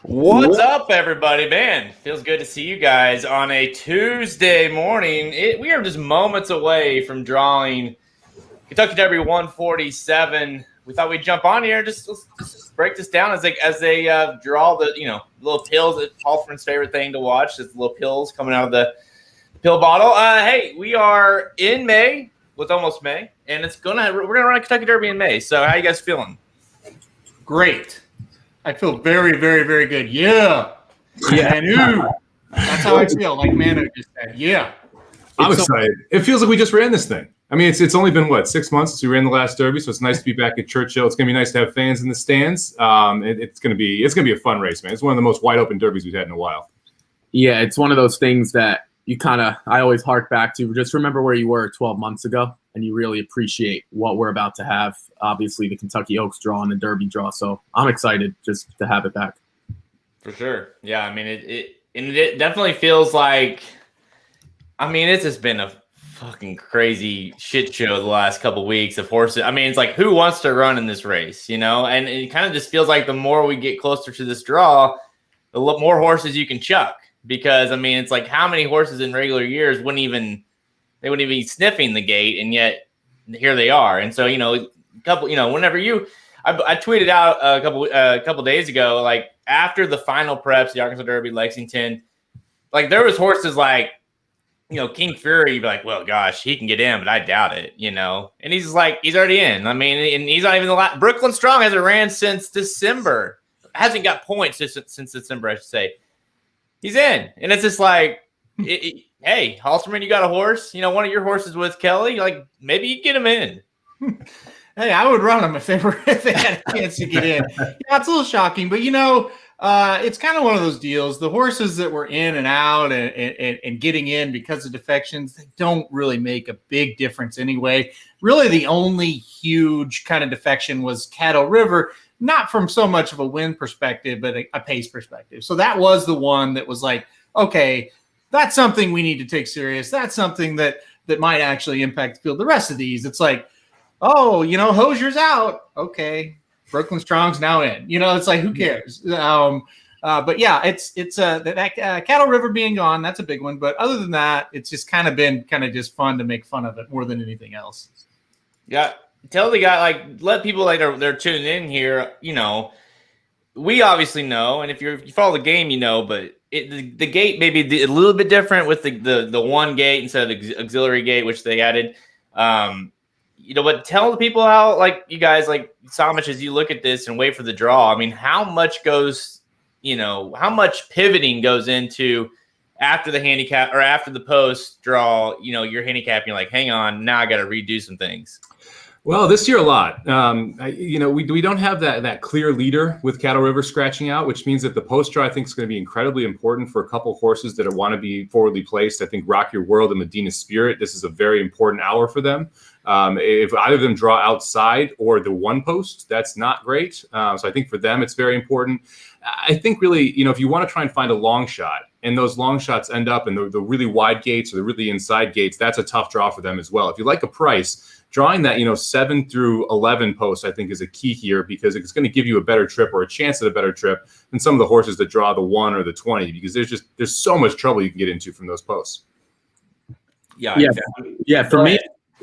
What's up, everybody? Man, feels good to see you guys on a Tuesday morning. We are just moments away from drawing Kentucky Derby 147. We thought we'd jump on here. Let's break this down as they draw the little pills. It's Halfman's favorite thing to watch. It's little pills coming out of the pill bottle. Hey, we are in May. It's almost May, and we're gonna run a Kentucky Derby in May. So how you guys feeling? Great. I feel very, very, very good. Yeah. Manu. That's how I feel, like Manu just said. Yeah. I'm excited. It feels like we just ran this thing. I mean, it's only been, 6 months since we ran the last Derby, so it's nice to be back at Churchill. It's going to be nice to have fans in the stands. It's going to be a fun race, man. It's one of the most wide-open Derbies we've had in a while. Yeah, it's one of those things that I always hark back to. Just remember where you were 12 months ago, and you really appreciate what we're about to have. Obviously, the Kentucky Oaks draw and the Derby draw. So I'm excited just to have it back. For sure. Yeah, I mean, it definitely feels like, it's just been a fucking crazy shit show the last couple of weeks of horses. I mean, it's like, who wants to run in this race, And it kind of just feels like the more we get closer to this draw, the more horses you can chuck. Because, it's like how many horses in regular years wouldn't even be sniffing the gate, and yet here they are. And so, whenever I tweeted out a couple days ago, like after the final preps, the Arkansas Derby, Lexington, like there was horses like, King Fury, you'd be like, well, gosh, he can get in, but I doubt it, And he's like, he's already in. And he's not even Brooklyn Strong hasn't ran since December. Hasn't got points since December, I should say. He's in. And it's just like, hey, Halterman, you got a horse? One of your horses with Kelly? Like, maybe you get him in. Hey, I would run them if they had a chance to get in. Yeah, it's a little shocking, but it's kind of one of those deals. The horses that were in and out and getting in because of defections, they don't really make a big difference anyway. Really, the only huge kind of defection was Caddo River, not from so much of a win perspective, but a pace perspective. So that was the one that was like, okay, that's something we need to take serious. That's something that might actually impact the field. The rest of these, it's like, oh, Hosier's out. Okay. Brooklyn Strong's now in. It's like, who cares? But yeah, it's that Cattle River being gone. That's a big one. But other than that, it's just kind of been just fun to make fun of it more than anything else. Yeah. Tell the guy, let people they're tuning in here. We obviously know. And if you follow the game, but the gate may be a little bit different with the one gate instead of the auxiliary gate, which they added. But tell the people how, you guys, Samich, as you look at this and wait for the draw, how much goes, how much pivoting goes into after the handicap or after the post draw, your handicap, you're like, hang on, now I got to redo some things. Well, this year a lot. We don't have that clear leader with Cattle River scratching out, which means that the post draw I think is going to be incredibly important for a couple of horses that want to be forwardly placed. I think Rock Your World and Medina Spirit, this is a very important hour for them. If either of them draw outside or the one post, that's not great. So I think for them it's very important. I think really, if you want to try and find a long shot, and those long shots end up in the really wide gates or the really inside gates, that's a tough draw for them as well. If you like a price, drawing that 7 through 11 post I think is a key here, because it's going to give you a better trip or a chance at a better trip than some of the horses that draw the 1 or the 20, because there's so much trouble you can get into from those posts. Yeah. For me,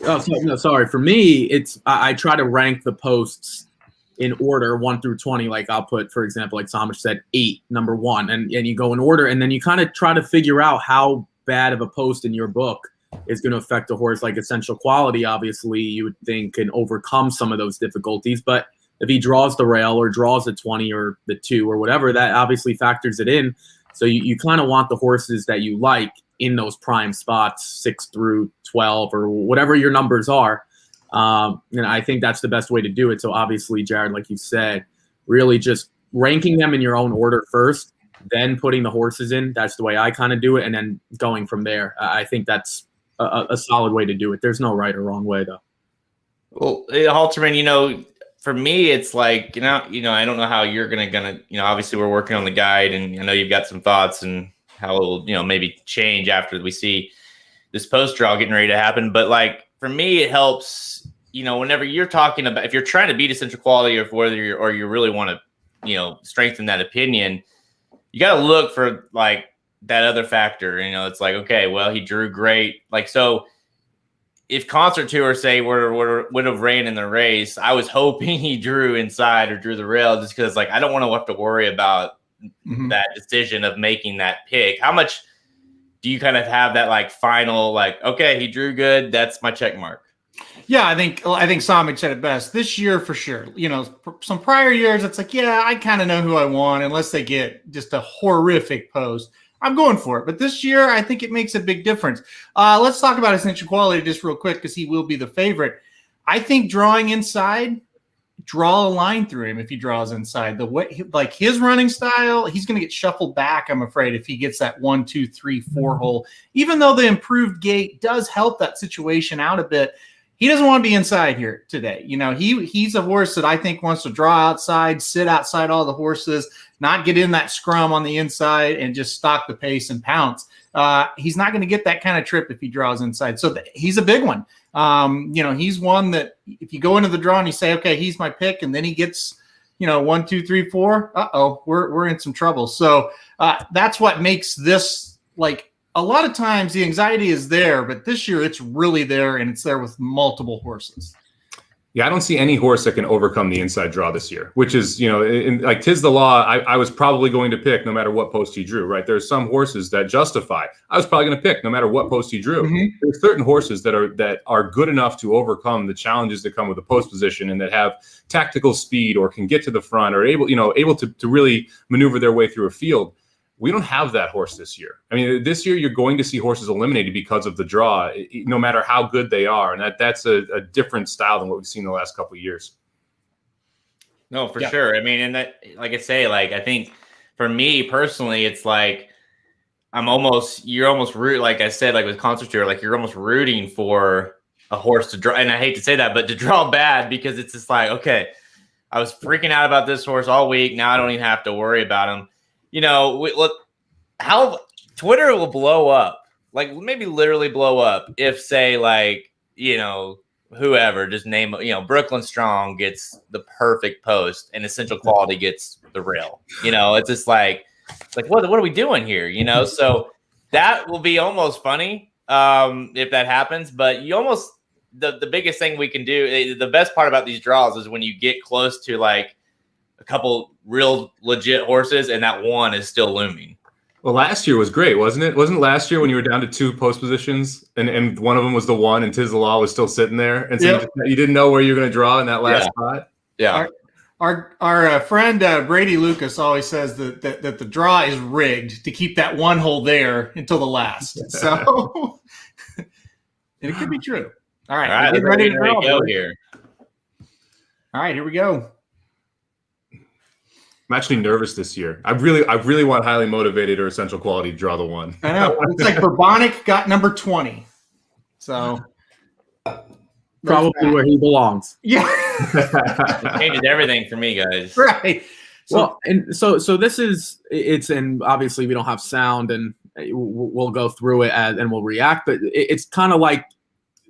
for me, I try to rank the posts in order 1 through 20. Like I'll put, for example, like Samich said, 8, number 1, and you go in order, and then you kind of try to figure out how bad of a post in your book is going to affect a horse like Essential Quality, obviously you would think can overcome some of those difficulties. But if he draws the rail or draws the 20 or the 2 or whatever, that obviously factors it in. So you kind of want the horses that you like in those prime spots, 6 through 12 or whatever your numbers are. And I think that's the best way to do it. So obviously, Jared, like you said, really just ranking them in your own order first, then putting the horses in. That's the way I kind of do it. And then going from there. I think that's a solid way to do it. There's no right or wrong way, though. Well, Halterman, for me, it's like, I don't know how you're gonna, obviously we're working on the guide, and I know you've got some thoughts and how it will, maybe change after we see this post draw getting ready to happen. But like, for me, it helps, whenever you're talking about, if you're trying to beat Essential Quality or whether you really want to, strengthen that opinion, you got to look for like that other factor. It's like, okay, well, he drew great. Like, so if Concert Tour say would have ran in the race, I was hoping he drew inside or drew the rail, just because like I don't want to have to worry about that decision of making that pick. How much do you kind of have that like final, like, okay, he drew good, that's my check mark? Yeah, I think Samik said it best. This year for sure. Some prior years, it's like, yeah, I kind of know who I want unless they get just a horrific post. I'm going for it. But this year, I think it makes a big difference. Let's talk about Essential Quality just real quick, because he will be the favorite. I think drawing inside, draw a line through him if he draws inside. The way, like his running style, he's going to get shuffled back, I'm afraid, if he gets that 1, 2, 3, 4 hole. Even though the improved gait does help that situation out a bit, he doesn't want to be inside here today. He's a horse that I think wants to draw outside, sit outside all the horses, not get in that scrum on the inside and just stalk the pace and pounce. He's not going to get that kind of trip if he draws inside. So he's a big one. He's one that if you go into the draw and you say, okay, he's my pick, and then he gets, 1, 2, 3, 4, we're in some trouble. So that's what makes this, like, a lot of times the anxiety is there, but this year it's really there, and it's there with multiple horses. Yeah, I don't see any horse that can overcome the inside draw this year, which is, like 'tis the law. I was probably going to pick no matter what post he drew, right? There's some horses that justify. I was probably going to pick no matter what post he drew. There's certain horses that are good enough to overcome the challenges that come with the post position, and that have tactical speed or can get to the front or able to really maneuver their way through a field. We don't have that horse this year. I mean, this year you're going to see horses eliminated because of the draw, no matter how good they are. And that's a different style than what we've seen the last couple of years. No, for sure. I mean, and that, like I say, like, I think for me personally, it's like, you're almost root, like I said, like with Concert Tour, like you're almost rooting for a horse to draw. And I hate to say that, but to draw bad, because it's just like, okay, I was freaking out about this horse all week. Now I don't even have to worry about him. Look how Twitter will blow up, like maybe literally blow up if, say, like, whoever, just name, Brooklyn Strong gets the perfect post and Essential Quality gets the rail. It's just like what are we doing here? So that will be almost funny if that happens. But you almost, the biggest thing we can do, the best part about these draws is when you get close to like a couple real legit horses and that one is still looming. Well, last year was great, wasn't it? Wasn't last year when you were down to 2 post positions and one of them was the one and 'tis the law was still sitting there, and so you didn't know where you were going to draw in that last spot? Yeah. Our friend Brady Lucas always says that the draw is rigged to keep that one hole there until the last. So it could be true. All right, we're ready to go here. All right, here we go. I'm actually nervous this year. I really want Highly Motivated or Essential Quality to draw the one. I know. It's like Bourbonic got number 20. So probably where he belongs. Yeah. It changes everything for me, guys. Right. So this is, and obviously we don't have sound, and we'll go through it and we'll react, but it's kind of like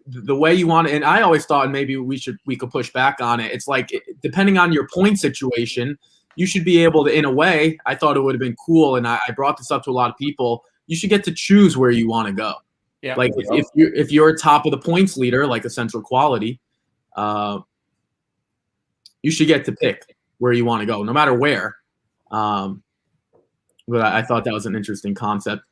the way you want it. And I always thought maybe we could push back on it. It's like, depending on your point situation, you should be able to, in a way, I thought it would have been cool, and I brought this up to a lot of people, you should get to choose where you want to go. Yeah. Like if you're top of the points leader, like Essential Quality, you should get to pick where you want to go, no matter where. But I thought that was an interesting concept.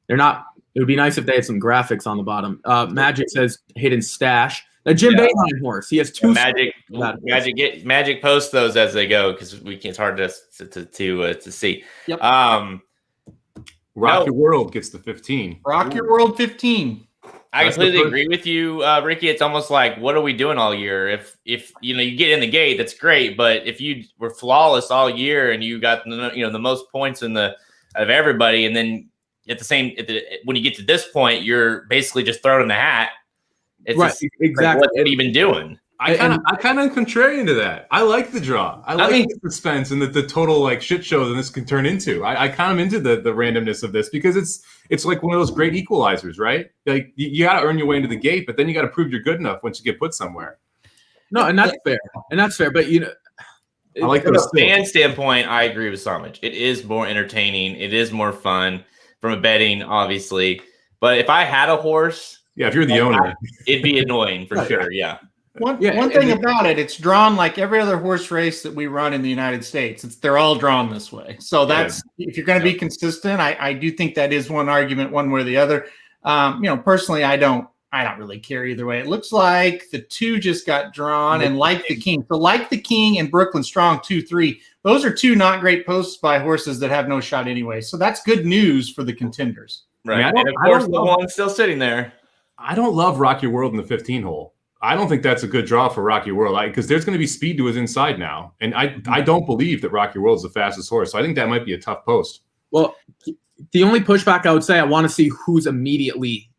They're not It would be nice if they had some graphics on the bottom. Magic says hidden stash. A Jim Boeheim horse. He has two. Magic post those as they go because it's hard to see. Yep. Rock Your World gets the 15. Rock Your World 15. I completely agree with you, Ricky. It's almost like, what are we doing all year? If you get in the gate, that's great. But if you were flawless all year and you got the most points of everybody, and then when you get to this point, you're basically just thrown in the hat. It's right, exactly. Like, what have you been doing? I kind of contrarian to that. I like the draw. I like the suspense and the total like shit show that this can turn into. I kind of into the randomness of this because it's like one of those great equalizers, right? Like you got to earn your way into the gate, but then you got to prove you're good enough once you get put somewhere. No, and that's fair. But I like from a fan standpoint, I agree with Samich. It is more entertaining. It is more fun from a betting, obviously. But if I had a horse, if you're the owner, it'd be annoying for sure. Yeah. One thing about it, it's drawn like every other horse race that we run in the United States. They're all drawn this way. So that's if you're going to be consistent, I do think that is one argument, one way or the other. Personally, I don't really care either way. It looks like the 2 just got drawn, and Like the King. So Like the King and Brooklyn Strong 2-3. Those are 2 not great posts by horses that have no shot anyway. So that's good news for the contenders. Right. And of course, the one's still sitting there. I don't love Rock Your World in the 15 hole. I don't think that's a good draw for Rock Your World because there's going to be speed to his inside now. And I don't believe that Rock Your World is the fastest horse. So I think that might be a tough post. Well, the only pushback I would say, I want to see who's immediately.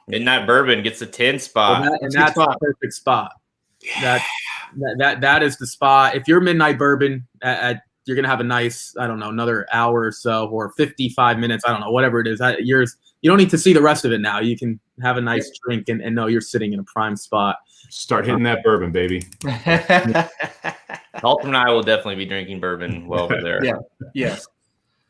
Midnight Bourbon gets the 10 spot. And that's the perfect spot. That is the spot. If you're Midnight Bourbon, you're going to have a nice, I don't know, another hour or so or 55 minutes. I don't know, whatever it is. You don't need to see the rest of it now. You can have a nice drink and know you're sitting in a prime spot. Start hitting that bourbon, baby. Dalton and I will definitely be drinking bourbon well over there. Yeah. Yes.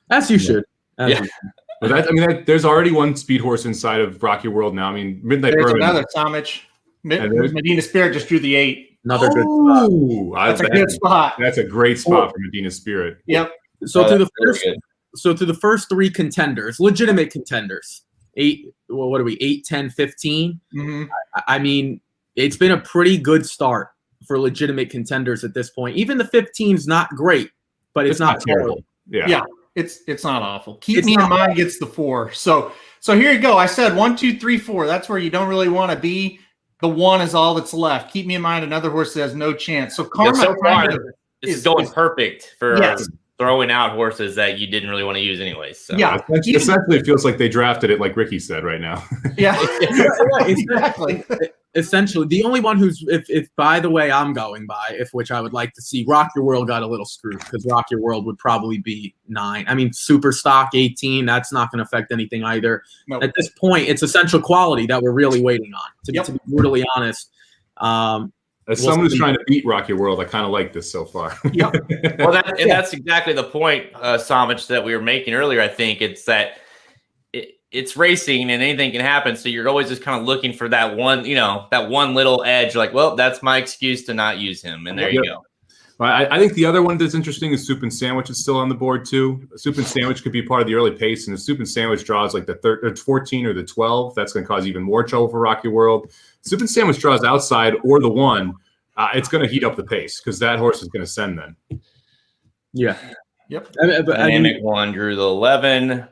As you should. But there's already one speed horse inside of Rock Your World now. I mean, Midnight Bourbon. Another Samich. Medina Spirit just drew the 8. Another good spot. That's a good spot. That's a great spot for Medina Spirit. Yep. So to the first 3 contenders, legitimate contenders. 8, well, what are we? 8, 10, 15. Mm-hmm. I mean, it's been a pretty good start for legitimate contenders at this point. Even the 15's not great, but it's not terrible. Yeah. It's not awful. Keep Me in Mind gets the 4. So here you go. I said 1, 2, 3, 4. That's where you don't really want to be. The 1 is all that's left. Keep Me in Mind, another horse that has no chance. So Karma is going perfect for throwing out horses that you didn't really want to use anyway. So essentially, it feels like they drafted it like Ricky said right now. Yeah, exactly. Essentially, the only one who's if by the way I'm going by, which I would like to see, Rock Your World got a little screwed because Rock Your World would probably be 9. I mean, Super Stock 18. That's not going to affect anything either. Nope. At this point, it's Essential Quality that we're really waiting on. To be brutally honest. As someone who's trying to beat Rock Your World, I kind of like this so far. Well, that's exactly the point, Samich, that we were making earlier. I think it's that it's racing and anything can happen. So you're always just kind of looking for that one little edge. Like, well, that's my excuse to not use him. And there you go. Well, I think the other one that's interesting is Soup and Sandwich is still on the board too. Soup and Sandwich could be part of the early pace, and the Soup and Sandwich draws like the 14 or the 12. That's going to cause even more trouble for Rock Your World. Soup and Sandwich draws outside or the 1. It's going to heat up the pace because that horse is going to send then. Yeah. Yep. Dynamic 1 drew the 11.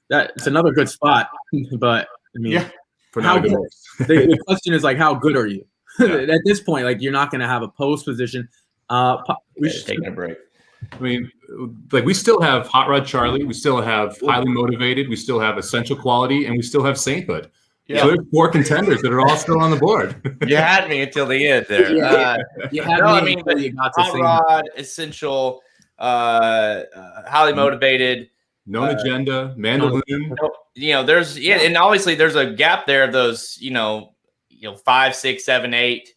That's another good spot, but I mean, for not a good horse. The question is like, how good are you? At this point, like you're not going to have a post position. We should take a break. I mean, like we still have Hot Rod Charlie, we still have Highly Motivated, we still have Essential Quality, and we still have Sainthood. Yeah. So there's 4 contenders that are all still on the board. You had me until the end there. You had me until you got to Hot Rod, Essential, Highly Motivated. Known Agenda, Mandaloon. There's and obviously there's a gap there of those, 5, 6, 7, 8.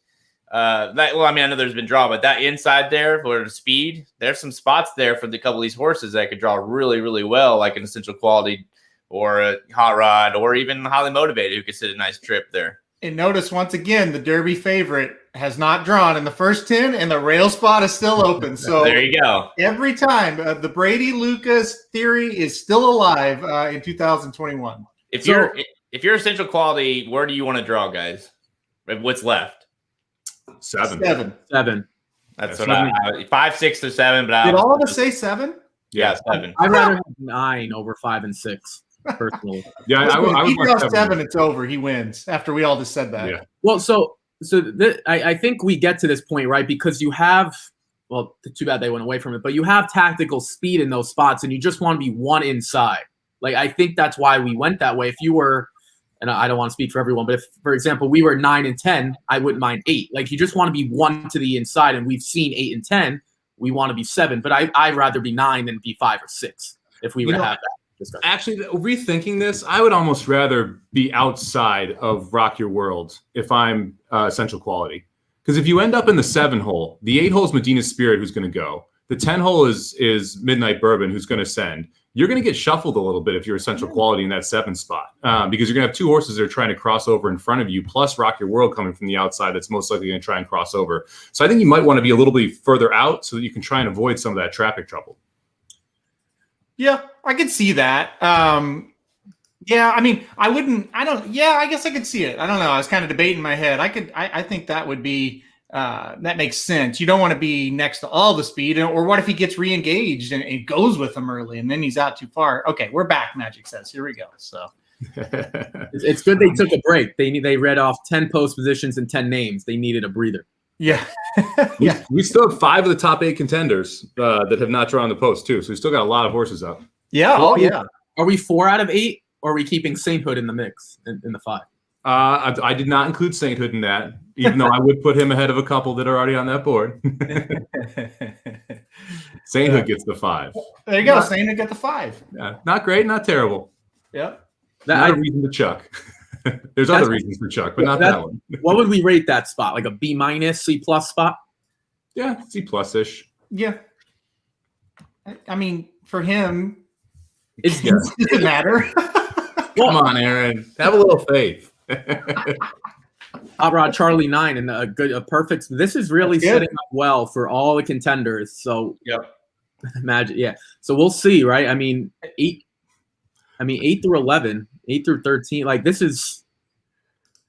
I know there's been draw, but that inside there for the speed, there's some spots there for the couple of these horses that could draw really, really well, like an Essential Quality or a Hot Rod or even Highly Motivated who could sit a nice trip there. And notice once again, the Derby favorite has not drawn in the first 10, and the rail spot is still open. So there you go. Every time the Brady Lucas theory is still alive in 2021. If you're essential quality, where do you want to draw, guys? What's left? 7. That's what I 5, 6, or 7. But did all of us say 7? Yeah, 7. I'd rather have 9 over 5 and 6. Personally, yeah, I would draw 7. It's over. He wins after we all just said that. Yeah. Well, I think we get to this point, right? Because you have, well, too bad they went away from it, but you have tactical speed in those spots, and you just want to be one inside. Like, I think that's why we went that way. If you were, and I don't want to speak for everyone, but if, for example, we were 9 and 10, I wouldn't mind 8. Like, you just want to be one to the inside, and we've seen 8 and 10. We want to be 7, but I'd rather be 9 than be 5 or 6 if we would have that. Actually, rethinking this, I would almost rather be outside of Rock Your World if I'm essential quality. Because if you end up in the 7 hole, the 8 hole is Medina Spirit, who's going to go. The 10 hole is Midnight Bourbon, who's going to send. You're going to get shuffled a little bit if you're essential quality in that 7 spot, because you're going to have 2 horses that are trying to cross over in front of you, plus Rock Your World coming from the outside that's most likely going to try and cross over. So I think you might want to be a little bit further out so that you can try and avoid some of that traffic trouble. Yeah, I could see that. Yeah, I mean, I guess I could see it. I don't know. I was kind of debating in my head. I think that would be, that makes sense. You don't want to be next to all the speed. Or what if he gets re-engaged and goes with them early and then he's out too far? Okay, we're back, Magic says. Here we go. So it's good they took a break. They read off 10 post positions and 10 names. They needed a breather. Yeah. Yeah. We still have 5 of the top 8 contenders that have not drawn the post, too. So we still got a lot of horses up. Yeah. Oh, yeah. Are we 4 out of 8, or are we keeping Sainthood in the mix in the 5? I did not include Sainthood in that, even though I would put him ahead of a couple that are already on that board. Sainthood gets the 5. There you go. Sainthood got the 5. Yeah, not great, not terrible. Yep. Not a reason to chuck. There's other reasons for chuck, but not that one. What would we rate that spot? Like a B-, C+ spot? Yeah, C+ ish. Yeah. I mean, for him, it doesn't matter. Come on, Aaron. Have a little faith. Hot Rod Charlie 9 and a perfect. This is really setting up well for all the contenders. So yep. Imagine, yeah. So we'll see, right? I mean, 8 through 11, 8 through 13. Like, this is.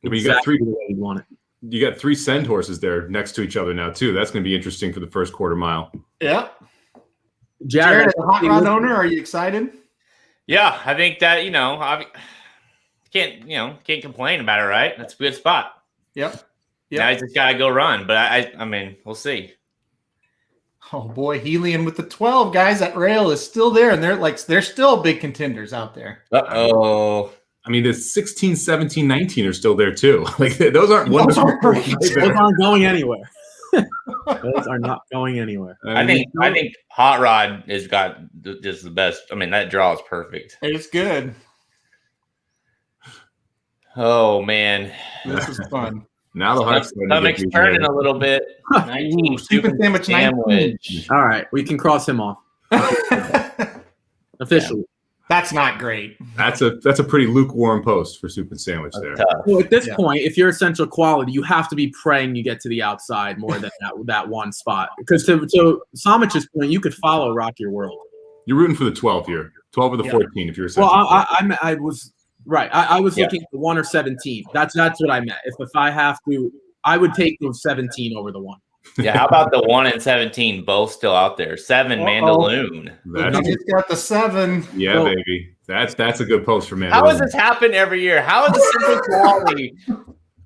I mean, you got 3. The way you want it. You got 3 send horses there next to each other now too. That's going to be interesting for the first quarter mile. Yeah. Jared, as a hot rod owner, are you excited? Yeah, I think that I can't complain about it, right? That's a good spot. Yep. Yeah, I just gotta go run, but I mean, we'll see. Oh boy, Helium with the 12 guys. That rail is still there, and they're still big contenders out there. Uh-oh. I mean, the 16, 17, 19 are still there too. Like, those aren't going anywhere. Those are not going anywhere. I think Hot Rod has got just the best. I mean, that draw is perfect. It's good. Oh man, this is fun. Now the heart's stomach's turning a little bit. 19 stupid sandwich. 19. All right, we can cross him off officially. Yeah. That's not great. That's a pretty lukewarm post for Soup and Sandwich there. Well, at this point, if you're essential quality, you have to be praying you get to the outside more than that one spot. Because to Samich's point, you could follow Rock Your World. You're rooting for the 12 here, 12 or the 14 if you're essential. Well, I was right. I was looking for 1 or 17. That's what I meant. If I have to, I would take those 17 over the 1. Yeah, how about the 1 and 17 both still out there? 7 Mandaloon. You just got the 7. Yeah, baby. That's a good post for Mandaloon. How does this happen every year? How is this simple quality?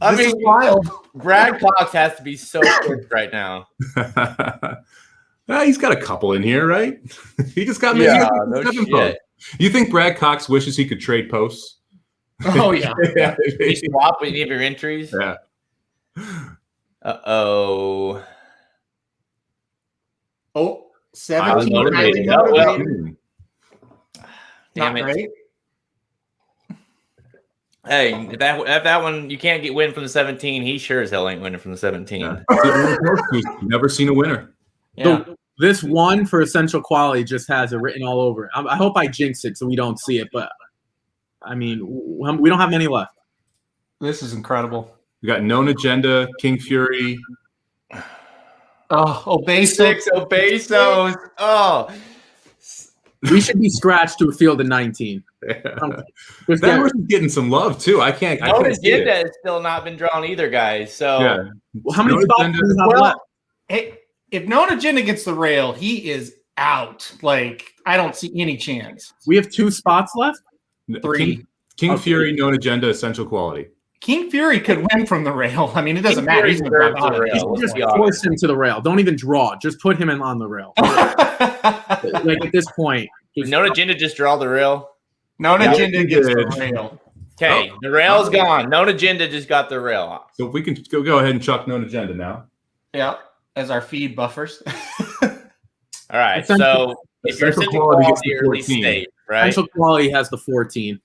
I mean, wild. Brad Cox has to be so good right now. He's got a couple in here, right? He just got no 7 posts. You think Brad Cox wishes he could trade posts? Oh yeah. You swap any of your entries? Yeah. Uh-oh. Oh, 17. Motivated. Damn it. Great. Hey, if that one you can't get win from the 17, he sure as hell ain't winning from the 17. Never seen a winner. Yeah. So this 1 for essential quality just has it written all over it. I hope I jinx it so we don't see it, but I mean, we don't have many left. This is incredible. We got Known Agenda, King Fury. Oh, Obeso. 6 Obesos. Oh. We should be scratched to a field of 19. That horse is getting some love too. I can't see Agenda it. has still not been drawn either, guys. So Yeah. Well, how many Known spots Agenda- do you have left? Hey, if Known Agenda gets the rail, he is out. Like, I don't see any chance. We have 2 spots left. 3. King Fury, Known Agenda, Essential Quality. King Fury could win from the rail. I mean, it doesn't King matter. Fury He's gonna deserves drop the out. rail. You should let's just be honest. force him to the rail. Don't even draw. Just put him in on the rail. Like at this point, Did Known Agenda just draw the rail? Known Yeah, Agenda he gets the did. rail. Okay, the rail's gone. Known Agenda just got the rail. So if we can go ahead and chuck Known Agenda now. Yeah, as our feed buffers. All right, so if you're Essential Essential Quality gets Quality, the you're at least 14. safe, right? Essential Quality has the 14.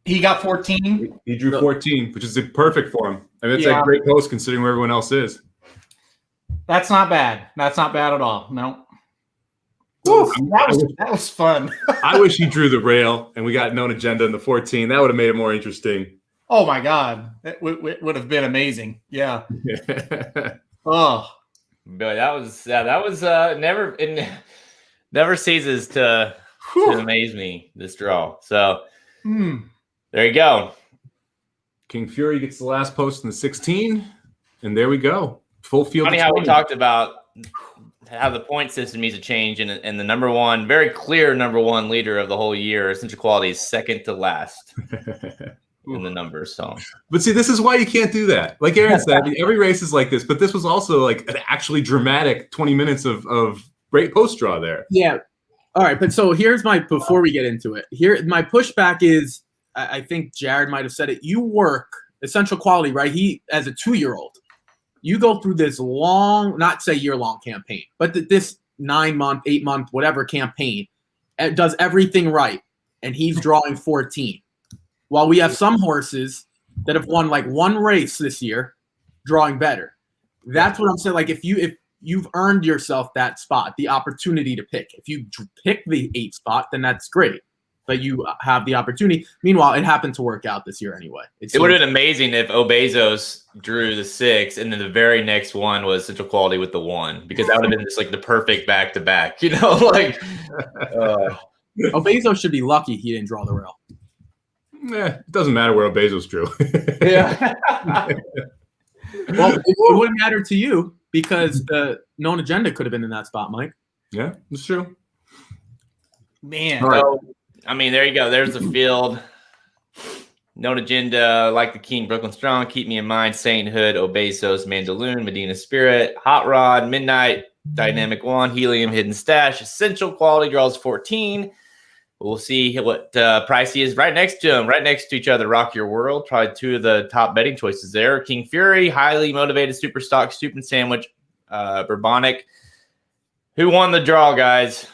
He got 14. He drew 14, which is perfect for him. I mean, it's Yeah. a great post considering where everyone else is. That's not bad. That's not bad at all. No. Woo, that was fun. I wish he drew the rail and we got Known Agenda in the 14. That would have made it more interesting. Oh my God, it would have been amazing. Yeah. Oh, But that was never ceases to amaze me, this draw. So there you go. King Fury gets the last post in the 16, and there we go. Full field. Funny of how we 20. talked about how the point system needs to change, and the number one, very clear number one leader of the whole year, Essential Quality, is second to last in the numbers. So, But see, this is why you can't do that. Like Aaron said, every race is like this, but this was also like an actually dramatic 20 minutes of great post draw there. Yeah. All right, but so here's before we get into it, my pushback is, I think Jared might have said it. You work Essential Quality, right? He, as a 2-year-old, you go through this long, not say year-long campaign, but this 9-month, 8-month, whatever campaign, does everything right, and he's drawing 14. While we have some horses that have won like one race this year, drawing better. That's what I'm saying. Like if you've earned yourself that spot, the opportunity to pick. If you pick the 8 spot, then that's great. But you have the opportunity. Meanwhile, it happened to work out this year anyway. it would have been amazing if Obesos drew the 6, and then the very next one was Essential Quality with the 1, because that would have been just like the perfect back-to-back, you know? Like, Obeso should be lucky he didn't draw the rail. It doesn't matter where Bezos drew. yeah. Well, it wouldn't matter to you because the Known Agenda could have been in that spot, Mike. Yeah, it's true. man. All right. So, I mean, there you go. There's the field. Known Agenda, Like the King, Brooklyn Strong, Keep Me in Mind, Sainthood, Obesos, Mandaloon, Medina Spirit, Hot Rod, Midnight, Dynamic One, Helium, Hidden Stash, Essential Quality draws 14. We'll see what Pricey is right next to him, right next to each other. Rock Your World, probably 2 of the top betting choices there. King Fury, Highly Motivated, Super Stock, Stupid Sandwich, Bourbonic. Who won the draw, guys?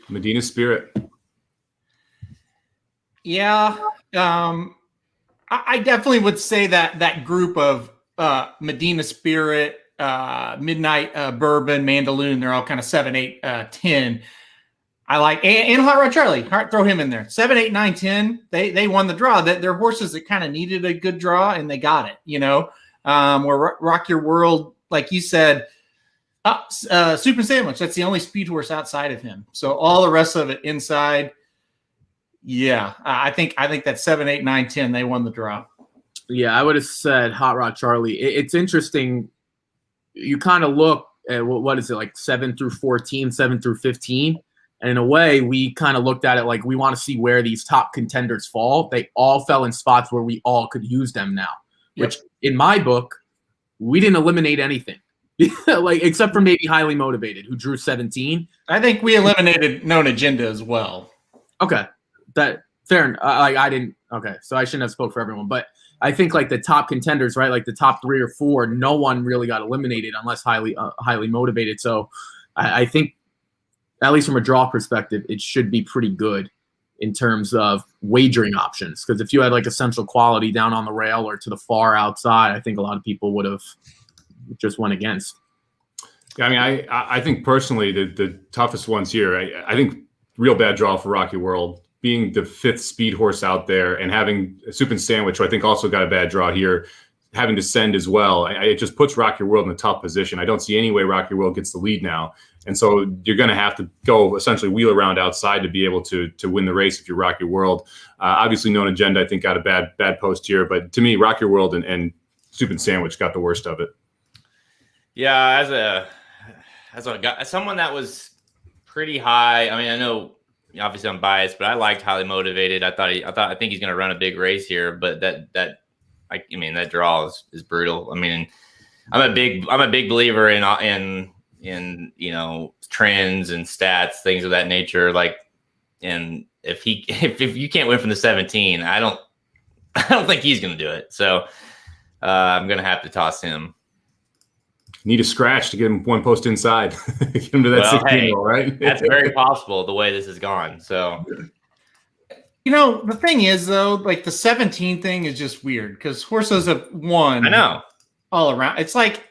Medina Spirit. Yeah, I definitely would say that group of Medina Spirit, Midnight Bourbon, Mandaloon, they're all kind of 7, 8, 10. I like and Hot Rod Charlie. Throw him in there. 7, 8, 9, 10. They won the draw. That they're horses that kind of needed a good draw and they got it. You know, where Rock Your World, like you said, Super Sandwich. That's the only speed horse outside of him. So all the rest of it inside. Yeah, I think that 7, 8, 9, 10. They won the draw. Yeah, I would have said Hot Rod Charlie. It's interesting. You kind of look at what is it, like 7 through 14, 7 through 15. And in a way, we kind of looked at it like we want to see where these top contenders fall. They all fell in spots where we all could use them now, which in my book, we didn't eliminate anything. Like except for maybe Highly Motivated, who drew 17. I think we eliminated Known Agenda as well. Okay. That fair. Like I didn't. Okay. So I shouldn't have spoke for everyone, but I think like the top contenders, right? Like the top 3 or 4, no one really got eliminated unless highly motivated. So I think, at least from a draw perspective, it should be pretty good in terms of wagering options. Because if you had like Essential Quality down on the rail or to the far outside, I think a lot of people would have just went against. I mean, I think personally the toughest ones here, I think real bad draw for Rocky World being the 5th speed horse out there and having Soup and Sandwich, who I think also got a bad draw here, having to send as well, it just puts Rock Your World in a tough position. I don't see any way Rock Your World gets the lead now. And so you're going to have to go essentially wheel around outside to be able to win the race if you Rock Your World. Obviously, Known Agenda, I think, got a bad post here. But to me, Rock Your World and Soup and Sandwich got the worst of it. Yeah, as a guy, someone that was pretty high. I mean, I know obviously I'm biased, but I liked Highly Motivated. I think he's going to run a big race here. But that draw is brutal. I mean, I'm a big believer in trends and stats, things of that nature. Like, and if you can't win from the 17, I don't think he's going to do it. So I'm going to have to toss him. Need a scratch to get him one post inside. Get him to that 16 goal, right? That's very possible the way this has gone. So, the thing is, though, like the 17 thing is just weird because horses have won. I know. All around. It's like,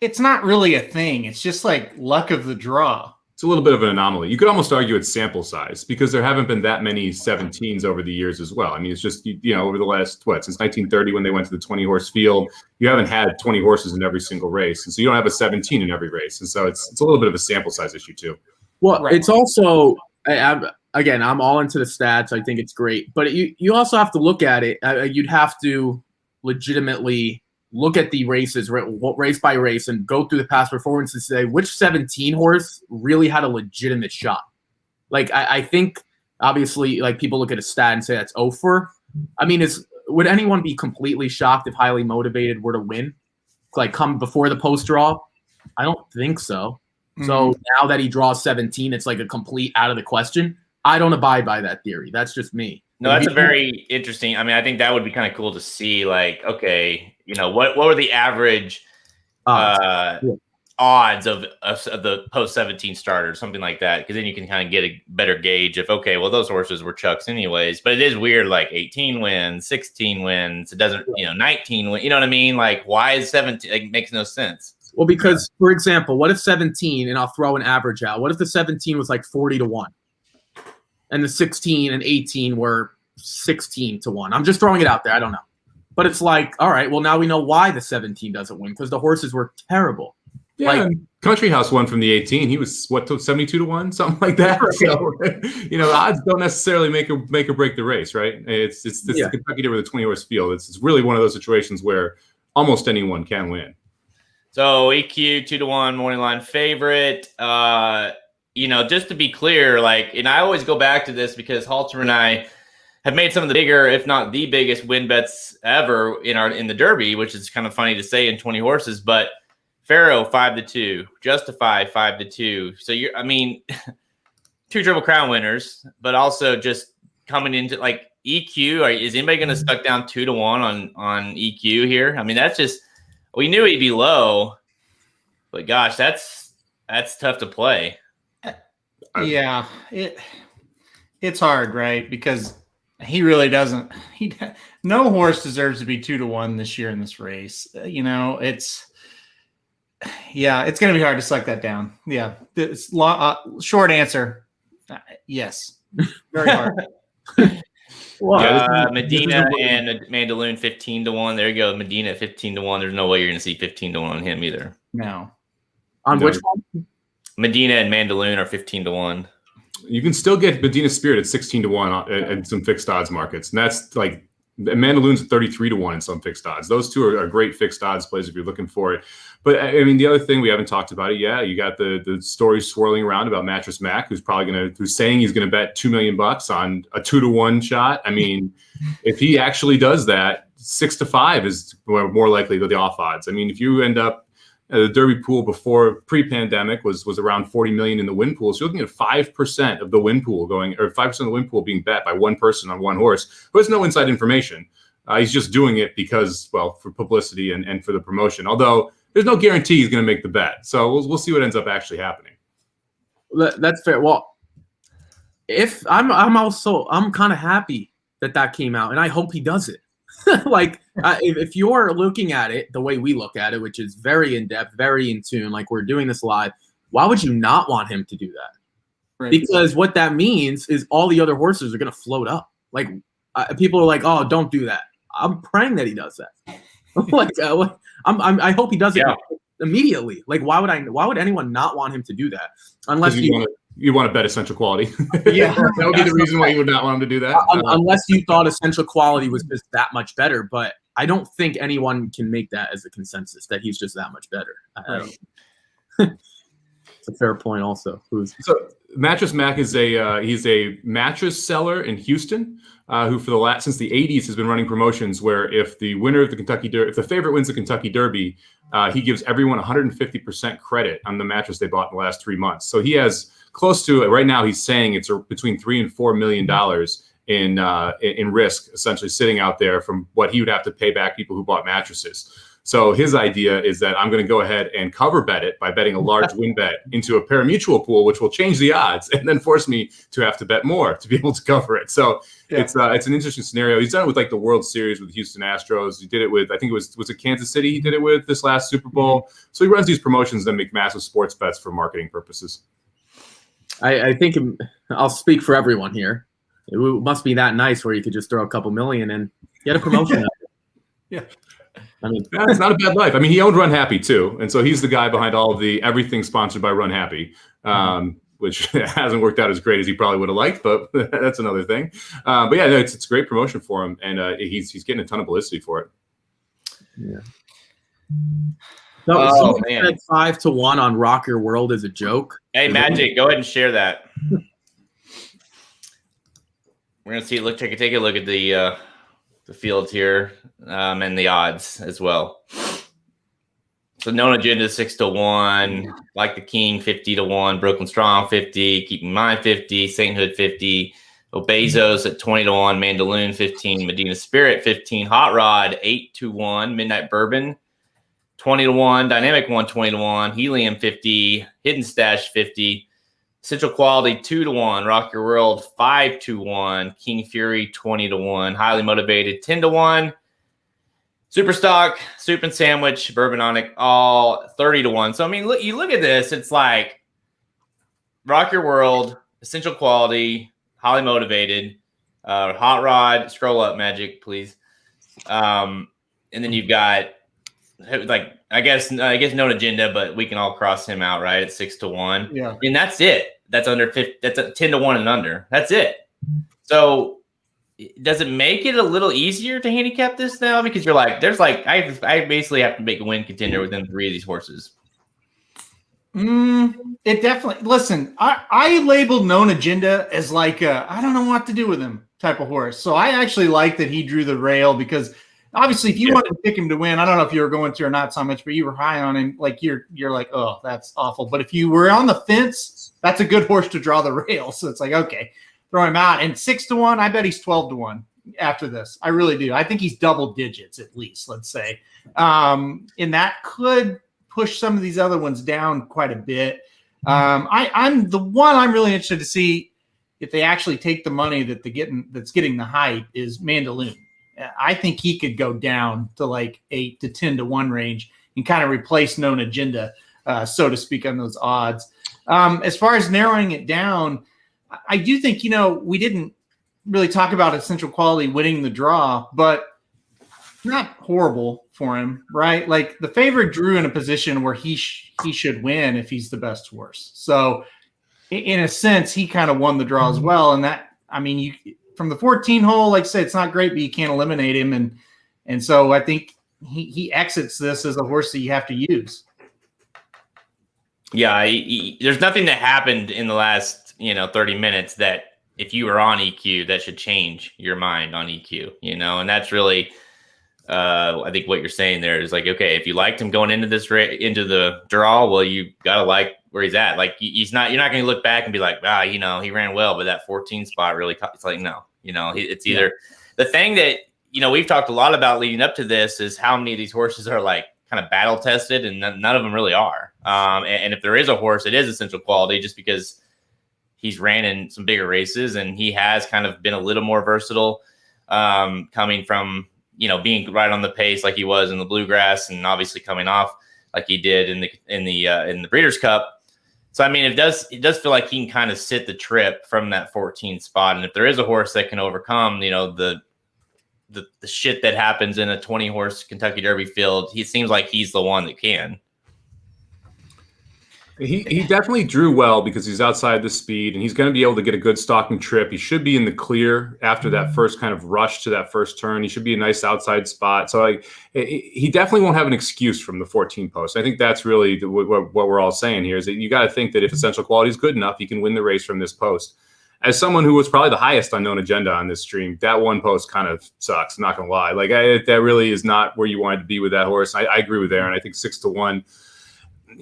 it's not really a thing. It's just like luck of the draw. It's a little bit of an anomaly. You could almost argue it's sample size because there haven't been that many 17s over the years as well. I mean, it's just, over the last, since 1930 when they went to the 20-horse field, you haven't had 20 horses in every single race. And so you don't have a 17 in every race. And so it's a little bit of a sample size issue too. Well, It's also, I'm all into the stats. I think it's great. But you also have to look at it. You'd have to legitimately look at the races race by race and go through the past performance and say which 17 horse really had a legitimate shot. Like I think obviously like people look at a stat and say that's over. I mean, would anyone be completely shocked if Highly Motivated were to win? Like come before the post draw? I don't think so. Mm-hmm. So now that he draws 17, it's like a complete out of the question. I don't abide by that theory. That's just me. No, that's a very interesting. I mean, I think that would be kind of cool to see. Like, okay, what were the average odds of the post 17 starters, something like that? Because then you can kind of get a better gauge of those horses were chucks anyways. But it is weird, like 18 wins, 16 wins. It doesn't, 19 wins. You know what I mean? Like, why is 17? Like, it makes no sense. Well, because for example, what if 17? And I'll throw an average out. What if the 17 was like 40-1? And the 16 and 18 were 16-1. I'm just throwing it out there. I don't know. But it's like, all right, well, now we know why the 17 doesn't win because the horses were terrible. Yeah, Country House won from the 18. He was, 72-1? Something like that. So, odds don't necessarily make or break the race, right? It's the Kentucky Derby with a 20-horse field. It's really one of those situations where almost anyone can win. So, EQ, 2-1, morning line favorite. Just to be clear, and I always go back to this because Halter and I have made some of the bigger, if not the biggest, win bets ever in the Derby, which is kind of funny to say in 20 horses. But Pharaoh 5-2, Justify 5-2. So two Triple Crown winners, but also just coming into EQ. Is anybody going to stuck down 2-1 on EQ here? I mean, that's just we knew he'd be low, but gosh, that's tough to play. Yeah, it's hard, right? Because he really doesn't. No horse deserves to be 2-1 this year in this race. It's going to be hard to select that down. Yeah, it's short answer. Yes, very hard. Medina and Mandaloon 15-1. There you go. Medina 15-1. There's no way you're going to see 15-1 on him either. No. Which one? Medina and Mandaloon are 15-1. You can still get Medina Spirit at 16-1 at some fixed odds markets, and that's like Mandaloon's 33-1 in some fixed odds. Those two are great fixed odds plays if you're looking for it. But I mean, the other thing we haven't talked about it. Yeah, you got the story swirling around about Mattress Mack, who's saying he's going to bet $2 million on a 2-1 shot. I mean, if he actually does that, 6-5 is more likely the off odds. I mean, if you end up the Derby pool before pre-pandemic was around 40 million in the win pool. So you're looking at 5% of the win pool 5% of the win pool being bet by one person on one horse who has no inside information. He's just doing it because, for publicity and for the promotion. Although there's no guarantee he's going to make the bet. So we'll see what ends up actually happening. That's fair. Well, if I'm kind of happy that came out, and I hope he does it. If you're looking at it the way we look at it, which is very in depth, very in tune, like we're doing this live, why would you not want him to do that? Right. because what that means is all the other horses are going to float up. Like people are like, oh, don't do that. I'm praying that he does that. Like, I hope he does it immediately. Like, why would anyone not want him to do that? Unless you want to bet essential quality. Yeah. That would be the reason why you would not want him to do that. Unless you thought essential quality was just that much better. But I don't think anyone can make that as a consensus that he's just that much better. It's a fair point also. So Mattress Mack is he's a mattress seller in Houston who since the 80s has been running promotions where if the winner of the if the favorite wins the Kentucky Derby, he gives everyone 150% credit on the mattress they bought in the last 3 months. So he has close to right now. He's saying it's between $3 and $4 million in risk, essentially sitting out there from what he would have to pay back people who bought mattresses. So his idea is that I'm going to go ahead and cover bet it by betting a large win bet into a pari-mutuel pool, which will change the odds and then force me to have to bet more to be able to cover it. So it's an interesting scenario. He's done it with like the World Series with the Houston Astros. He did it with, I think was it Kansas City he did it with this last Super Bowl. So he runs these promotions that make massive sports bets for marketing purposes. I think I'll speak for everyone here. It must be that nice where you could just throw a couple million and get a promotion. Yeah. I mean, it's not a bad life. I mean, he owned Run Happy too, and so he's the guy behind all of the everything sponsored by Run Happy, which hasn't worked out as great as he probably would have liked, but that's another thing. But yeah, no, it's a great promotion for him, and he's getting a ton of publicity for it. Yeah. So man, 5-1 on Rock Your World is a joke. Hey, Magic, go ahead and share that. We're gonna see. Take a look at the field here and the odds as well. So Known Agenda 6-1, Like the King 50-1, Brooklyn Strong 50, Keep in Mind 50, Sainthood 50, Obezos at 20-1, Mandaloon 15, Medina Spirit 15, Hot Rod 8-1, Midnight Bourbon 20-1, Dynamic 1 20-1, Helium 50, Hidden Stash 50. Central Quality 2-1, Rock Your World 5-1, King Fury 20-1, Highly Motivated 10-1, Superstock, Soup and Sandwich, Bourbononic all 30-1. So I mean, you look at this, it's like Rock Your World, Essential Quality, Highly Motivated, Hot Rod. Scroll up, Magic, please. And then you've got like I guess Known Agenda, but we can all cross him out, right? At 6-1. Yeah. And that's it. That's under 50. That's a 10-1 and under. That's it. So does it make it a little easier to handicap this now? Because you're like, I basically have to make a win contender within 3 of these horses. It definitely. Listen, I labeled Known Agenda as like I don't know what to do with him type of horse. So I actually like that he drew the rail because obviously if you wanted to pick him to win, I don't know if you were going to or not so much, but you were high on him. Like you're like, oh, that's awful. But if you were on the fence, that's a good horse to draw the rail. So it's like, okay, throw him out. And 6-1, I bet he's 12-1 after this. I really do. I think he's double digits at least, let's say. And that could push some of these other ones down quite a bit. I'm the one I'm really interested to see if they actually take the money that that's getting the hype is Mandaloon. I think he could go down to like 8 to 10-1 range and kind of replace Known Agenda, so to speak, on those odds. As far as narrowing it down, I do think, we didn't really talk about Essential Quality winning the draw, but not horrible for him, right? Like the favorite drew in a position where he should win if he's the best horse. So in a sense, he kind of won the draw as well. And that, I mean, from the 14 hole, like I said, it's not great, but you can't eliminate him. And so I think he exits this as a horse that you have to use. Yeah, there's nothing that happened in the last 30 minutes that if you were on EQ, that should change your mind on EQ, and that's really I think what you're saying there is like, okay, if you liked him going into into the draw, well, you gotta like where he's at. Like you're not going to look back and be like, he ran well, but that 14 spot really, it's like, no, it's either the thing that, we've talked a lot about leading up to this is how many of these horses are like kind of battle tested, and none of them really are. And if there is a horse, it is Essential Quality just because he's ran in some bigger races and he has kind of been a little more versatile, coming from, being right on the pace like he was in the Bluegrass, and obviously coming off like he did in the Breeders' Cup. So I mean, it does feel like he can kind of sit the trip from that 14 spot, and if there is a horse that can overcome, the shit that happens in a 20 horse Kentucky Derby field, he seems like he's the one that can. He definitely drew well because he's outside the speed, and he's going to be able to get a good stalking trip. He should be in the clear after that first kind of rush to that first turn. He should be a nice outside spot. So he definitely won't have an excuse from the 14 post. I think that's really what we're all saying here is that you got to think that if Essential Quality is good enough, he can win the race from this post. As someone who was probably the highest unknown agenda on this stream, that one post kind of sucks. I'm not going to lie. That really is not where you wanted to be with that horse. I agree with Aaron. I think 6-1.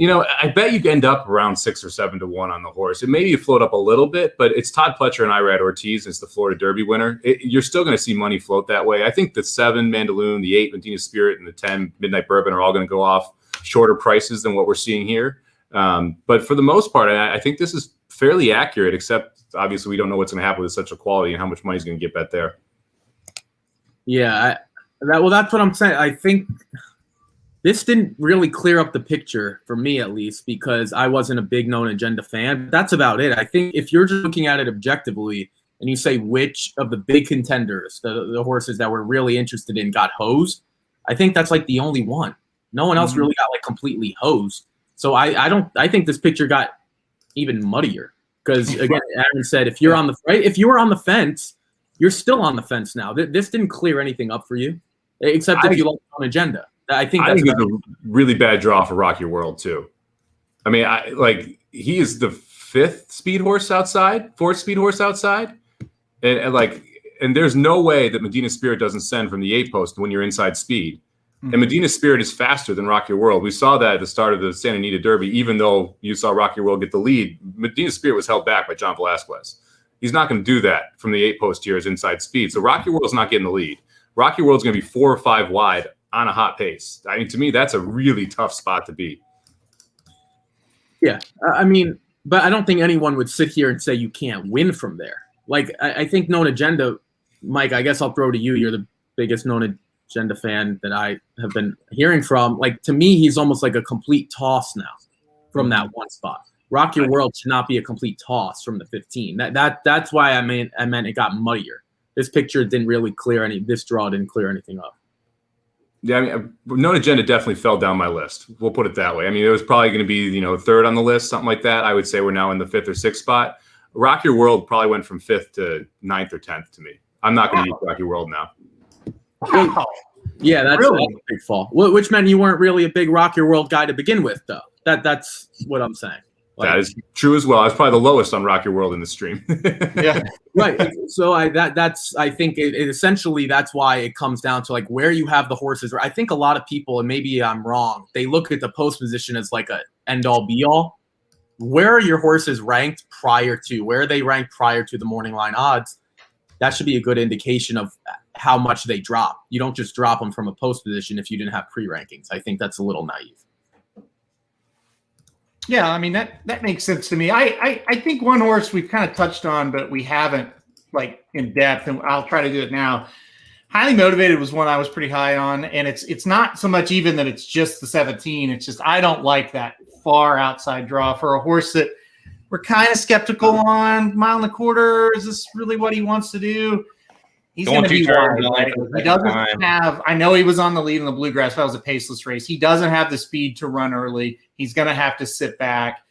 I bet you end up around 6 or 7-1 on the horse. It maybe float up a little bit, but it's Todd Pletcher and Irad Ortiz as the Florida Derby winner. You're still going to see money float that way. I think the 7 Mandaloon, the 8 Medina Spirit, and the 10 Midnight Bourbon are all going to go off shorter prices than what we're seeing here. But for the most part, I think this is fairly accurate, except obviously we don't know what's going to happen with Essential Quality and how much money is going to get bet there. Yeah, that's what I'm saying. I think this didn't really clear up the picture for me, at least, because I wasn't a big known agenda fan. That's about it. I think if you're just looking at it objectively and you say which of the big contenders, the horses that we're really interested in, got hosed, I think that's like the only one. No one else really got like completely hosed. So I think this picture got even muddier because, again, Aaron said if you're on the if you were on the fence, you're still on the fence now. This didn't clear anything up for you, except if you like your own agenda. I think it's a really bad draw for Rock Your World too. I mean, he is the 5th speed horse outside, 4th speed horse outside, and there's no way that Medina Spirit doesn't send from the 8 post when you're inside speed. Mm-hmm. And Medina Spirit is faster than Rock Your World. We saw that at the start of the Santa Anita Derby. Even though you saw Rock Your World get the lead, Medina Spirit was held back by John Velasquez. He's not going to do that from the 8 post here as inside speed. So Rock Your World's not getting the lead. Rock Your World's going to be 4 or 5 wide on a hot pace. I mean, to me, that's a really tough spot to be. Yeah, I mean, but I don't think anyone would sit here and say you can't win from there. Like, I think known agenda, Mike, I guess I'll throw to you. You're the biggest known agenda fan that I have been hearing from. Like, to me, he's almost like a complete toss now from that one spot. Rock Your World should not be a complete toss from the 15. That's why I meant it got muddier. This picture didn't really this draw didn't clear anything up. Yeah, I mean, known agenda definitely fell down my list. We'll put it that way. I mean, it was probably going to be, 3rd on the list, something like that. I would say we're now in the 5th or 6th spot. Rock Your World probably went from 5th to 9th or 10th to me. I'm not going to use Rock Your World now. Wow. Yeah, that's a big fall. Which meant you weren't really a big Rock Your World guy to begin with, though. That's what I'm saying. That is true as well. I was probably the lowest on Rock Your World in the stream. Yeah, right. So I think essentially that's why it comes down to like where you have the horses. I think a lot of people, and maybe I'm wrong, they look at the post position as like a end all be all. Where are your horses ranked prior to? Where are they ranked prior to the morning line odds? That should be a good indication of how much they drop. You don't just drop them from a post position if you didn't have pre-rankings. I think that's a little naive. Yeah, I mean, that makes sense to me. I think one horse we've kind of touched on, but we haven't like in depth, and I'll try to do it now. Highly Motivated was one I was pretty high on, and it's not so much even that it's just the 17. It's just I don't like that far outside draw for a horse that we're kind of skeptical on. 1.25 miles. Is this really what he wants to do? He's going to be wide. Right? He doesn't have. I know he was on the lead in the Bluegrass. That was a paceless race. He doesn't have the speed to run early. He's going to have to sit back.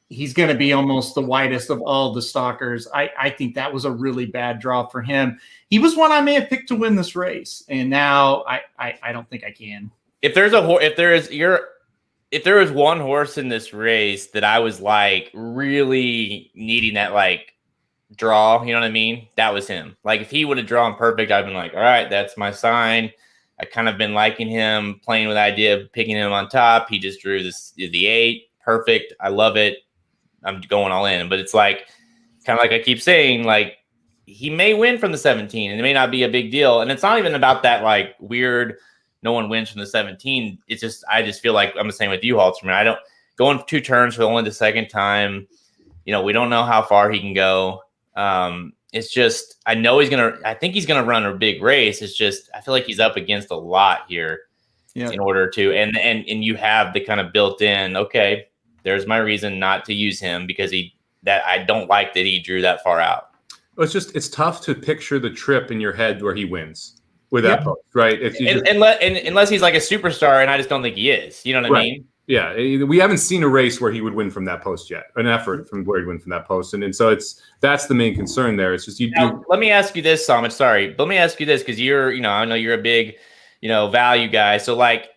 He's going to be almost the widest of all the stalkers. I think that was a really bad draw for him. He was one I may have picked to win this race, and now I don't think I can. If there was one horse in this race that I was like really needing that like draw, you know what I mean? That was him. Like if he would have drawn perfect, I've been like, all right, that's my sign. I kind of been liking him, playing with the idea of picking him on top. He just drew the 8. Perfect. I love it. I'm going all in. But it's like kind of like I keep saying, like he may win from the 17 and it may not be a big deal. And it's not even about that like weird no one wins from the 17. It's just I just feel like I'm the same with you, Halterman. I don't going 2 turns for only the 2nd time. We don't know how far he can go. It's just I think he's gonna run a big race. It's just I feel like he's up against a lot here in order to and you have the kind of built in, okay, there's my reason not to use him because I don't like that he drew that far out. Well, it's tough to picture the trip in your head where he wins with that post, right? Unless he's like a superstar, and I just don't think he is. You know what I mean? Yeah, we haven't seen a race where he would win from that post yet. An effort from where he'd win from that post, and so that's the main concern there. It's just Let me ask you this, Samit. Sorry, but let me ask you this because I know you're a big, value guy. So like,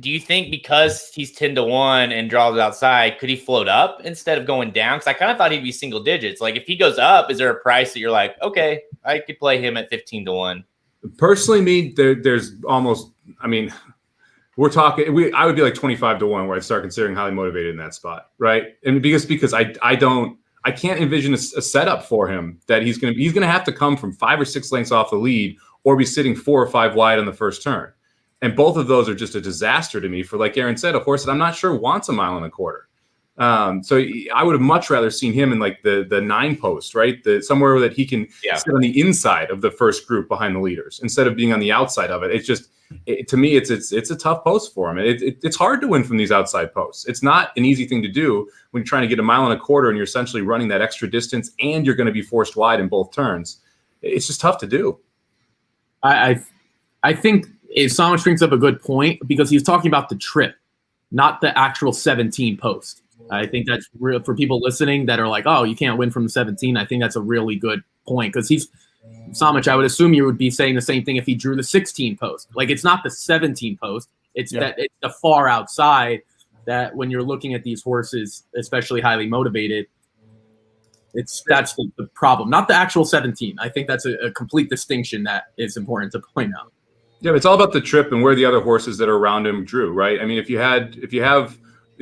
do you think because he's 10-1 and draws outside, could he float up instead of going down? Because I kind of thought he'd be single digits. Like if he goes up, is there a price that you're like, okay, I could play him at 15-1? Personally, there's almost. I mean. We're talking. I would be like 25-1, where I'd start considering highly motivated in that spot, right? And because I can't envision a setup for him that he's gonna have to come from 5 or 6 lengths off the lead, or be sitting 4 or 5 wide on the first turn, and both of those are just a disaster to me. For like Aaron said, a horse that I'm not sure wants 1.25 miles. So I would have much rather seen him in like the 9 post, right? Somewhere that he can sit on the inside of the first group behind the leaders instead of being on the outside of it. It's just. To me, it's a tough post for him. It's hard to win from these outside posts. It's not an easy thing to do when you're trying to get 1.25 miles and you're essentially running that extra distance and you're going to be forced wide in both turns. It's just tough to do. I think Samit brings up a good point because he's talking about the trip, not the actual 17 post. I think that's real for people listening that are like, oh, you can't win from the 17. I think that's a really good point because Samich, I would assume you would be saying the same thing if he drew the 16 post. Like it's not the 17 post. It's that it's the far outside that when you're looking at these horses, especially highly motivated, that's the problem. Not the actual 17. I think that's a complete distinction that is important to point out. Yeah, it's all about the trip and where the other horses that are around him drew, right? I mean, if you have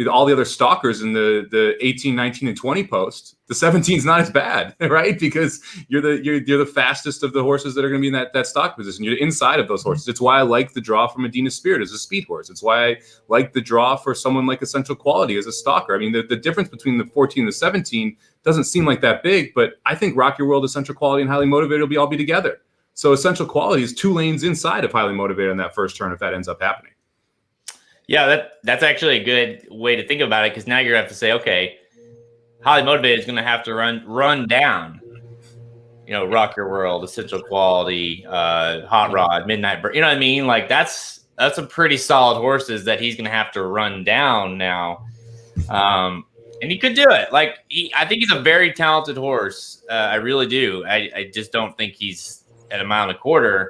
all the other stalkers in the 18, 19, and 20 post, the 17 is not as bad, right? Because you're the fastest of the horses that are going to be in that stock position. You're inside of those horses. It's why I like the draw from Medina Spirit as a speed horse. It's why I like the draw for someone like Essential Quality as a stalker. I mean, the difference between the 14 and the 17 doesn't seem like that big, but I think Rock Your World, Essential Quality, and Highly Motivated will all be together. So Essential Quality is 2 lanes inside of Highly Motivated on that first turn if that ends up happening. Yeah, that's actually a good way to think about it, because now you're going to have to say, okay, Highly Motivated is going to have to run down, Rock Your World, Essential Quality, Hot Rod, Midnight Bird. You know what I mean? Like that's some pretty solid horses that he's going to have to run down now. And he could do it. Like I think he's a very talented horse. I really do. I just don't think he's at 1.25 miles.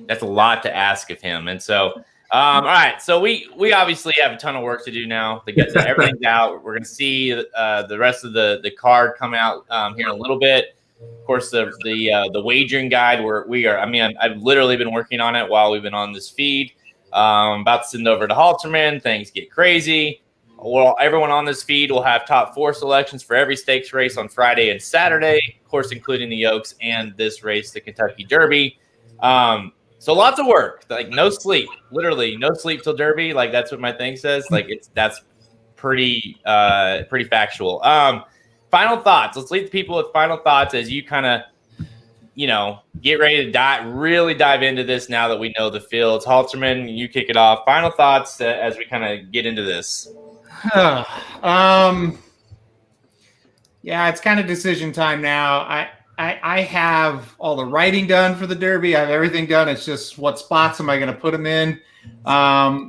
That's a lot to ask of him. And so, all right. So we obviously have a ton of work to do now. Everything's out. We're going to see the rest of the card come out here in a little bit. Of course, the wagering guide I've literally been working on it while we've been on this feed. About to send over to Halterman. Things get crazy. Well, everyone on this feed will have top 4 selections for every stakes race on Friday and Saturday, of course, including the Oaks and this race, the Kentucky Derby. So lots of work, like no sleep, literally no sleep till Derby. Like that's what my thing says. Like that's pretty factual. Final thoughts. Let's leave the people with final thoughts as you kind of, get ready to really dive into this now that we know the fields. Halterman, you kick it off. Final thoughts as we kind of get into this. Yeah, it's kind of decision time now. I have all the writing done for the Derby. I have everything done. It's just what spots am I going to put them in? I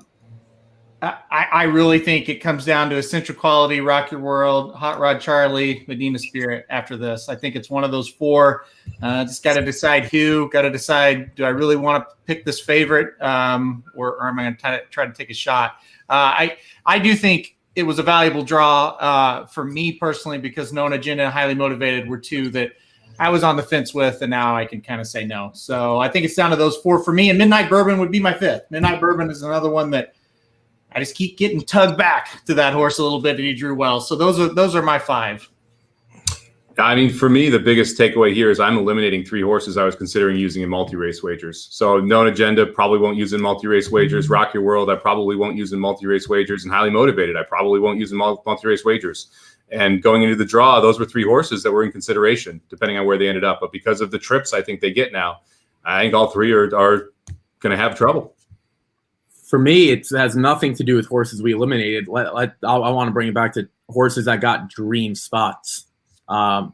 really think it comes down to Essential Quality, Rock Your World, Hot Rod Charlie, Medina Spirit after this. I think it's one of those 4. Just got to decide who. Got to decide, do I really want to pick this favorite or am I going to try to take a shot? I do think it was a valuable draw for me personally because Known Agenda and Highly Motivated were 2 that I was on the fence with, and now I can kind of say no. So I think it's down to those 4 for me, and Midnight Bourbon would be my 5th. Midnight Bourbon is another one that I just keep getting tugged back to that horse a little bit, and he drew well. So those are my 5. I mean, for me, the biggest takeaway here is I'm eliminating 3 horses I was considering using in multi-race wagers. So Known Agenda probably won't use in multi-race wagers. Rock Your World I probably won't use in multi-race wagers. And Highly Motivated I probably won't use in multi-race wagers. And going into the draw, those were 3 horses that were in consideration, depending on where they ended up. But because of the trips I think they get now, I think all 3 are going to have trouble. For me, it has nothing to do with horses we eliminated. I want to bring it back to horses that got dream spots. Rocky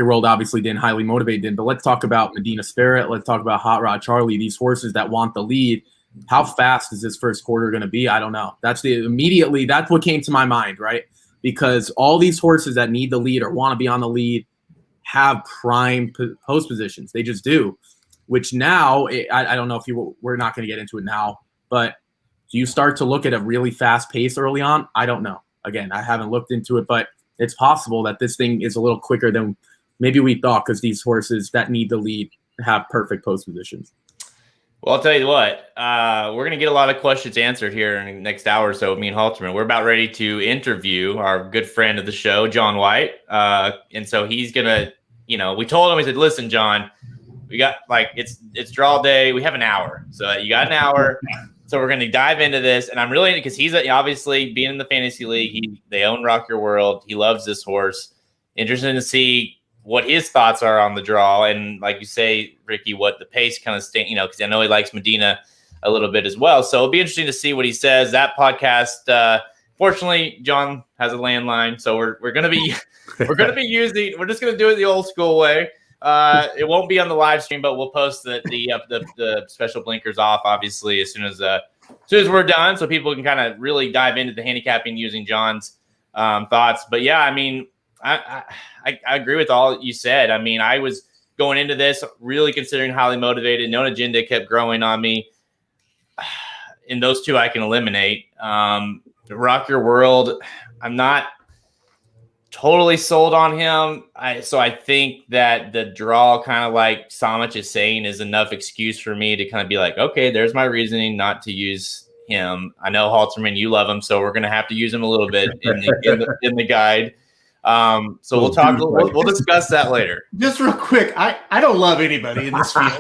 World obviously didn't, Highly Motivated didn't, but let's talk about Medina Spirit. Let's talk about Hot Rod Charlie, these horses that want the lead. How fast is this first quarter going to be? I don't know. That's what came to my mind, right? Because all these horses that need the lead or want to be on the lead have prime post positions. They just do, which now, I don't know if we're not going to get into it now, but do you start to look at a really fast pace early on? I don't know. Again, I haven't looked into it, but it's possible that this thing is a little quicker than maybe we thought because these horses that need the lead have perfect post positions. Well, I'll tell you what, we're going to get a lot of questions answered here in the next hour or so, me and Halterman. We're about ready to interview our good friend of the show, John White. And so he's going to, we told him, we said, listen, John, we got it's draw day. We have an hour. So you got an hour. So we're going to dive into this. And I'm really, because he's obviously being in the fantasy league, they own Rock Your World. He loves this horse. Interested to see what his thoughts are on the draw. And like you say, Ricky, what the pace kind of because I know he likes Medina a little bit as well. So it'll be interesting to see what he says. That podcast, fortunately, John has a landline. So we're going to be, we're just going to do it the old school way. It won't be on the live stream, but we'll post the special blinkers off, obviously, as soon as we're done, so people can kind of really dive into the handicapping using John's thoughts. But yeah, I mean, I agree with all you said. I mean, I was going into this really considering Highly Motivated. No Agenda kept growing on me. In those two, I can eliminate. Rock Your World, I'm not totally sold on him. So I think that the draw, kind of like Samich is saying, is enough excuse for me to kind of be like, okay, there's my reasoning not to use him. I know Halterman, you love him, so we're going to have to use him a little bit in the guide. So we'll discuss that later. Just real quick, I don't love anybody in this field.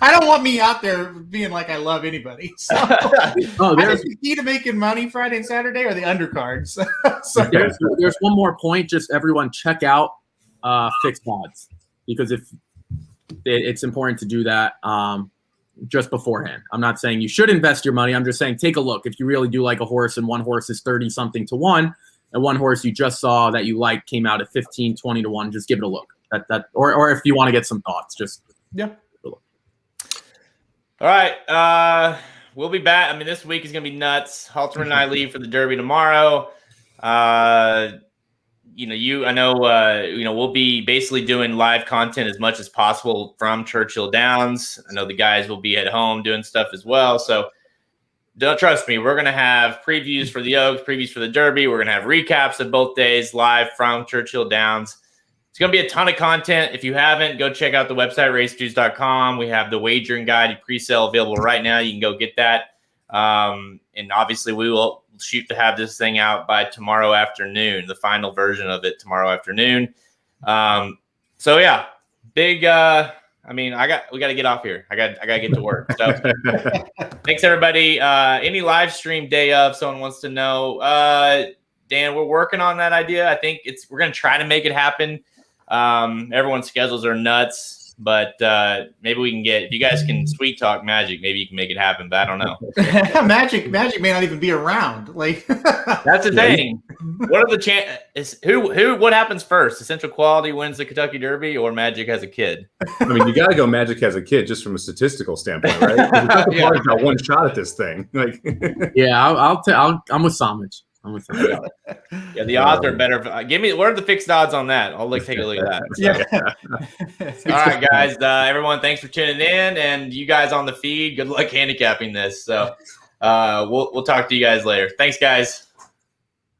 I don't want me out there being like I love anybody. So I think the key to making money Friday and Saturday are the undercards. So there's one more point. Just everyone check out fixed odds, because if it's important to do that just beforehand. I'm not saying you should invest your money. I'm just saying take a look. If you really do like a horse and one horse is 30 something to 1, and one horse you just saw that you like came out at 15, 20 to 1, just give it a look. Or if you want to get some thoughts, just All right. We'll be back. I mean, this week is going to be nuts. Halterman and I leave for the Derby tomorrow. I know we'll be basically doing live content as much as possible from Churchill Downs. I know the guys will be at home doing stuff as well. So don't trust me. We're going to have previews for the Oaks, previews for the Derby. We're going to have recaps of both days live from Churchill Downs. It's going to be a ton of content. If you haven't, go check out the website, racejuice.com. We have the wagering guide pre-sale available right now. You can go get that. And obviously, we will shoot to have this thing out by tomorrow afternoon, the final version of it tomorrow afternoon. So, yeah, big we got to get off here. I got to get to work. So thanks, everybody. Any live stream day of, someone wants to know. Dan, we're working on that idea. I think we're going to try to make it happen. Everyone's schedules are nuts, but maybe we can if you guys can sweet talk Magic, maybe you can make it happen, but I don't know. Magic may not even be around. Like that's the thing. What are the chances? What happens first? Essential Quality wins the Kentucky Derby, or Magic has a kid? I mean, you got to go Magic has a kid just from a statistical standpoint, right? Kentucky got one shot at this thing. Like, yeah, I'm with Samich. Yeah, the odds are better. What are the fixed odds on that? I'll take a look at that. So. All right, guys. Everyone, thanks for tuning in, and you guys on the feed. Good luck handicapping this. So we'll talk to you guys later. Thanks, guys.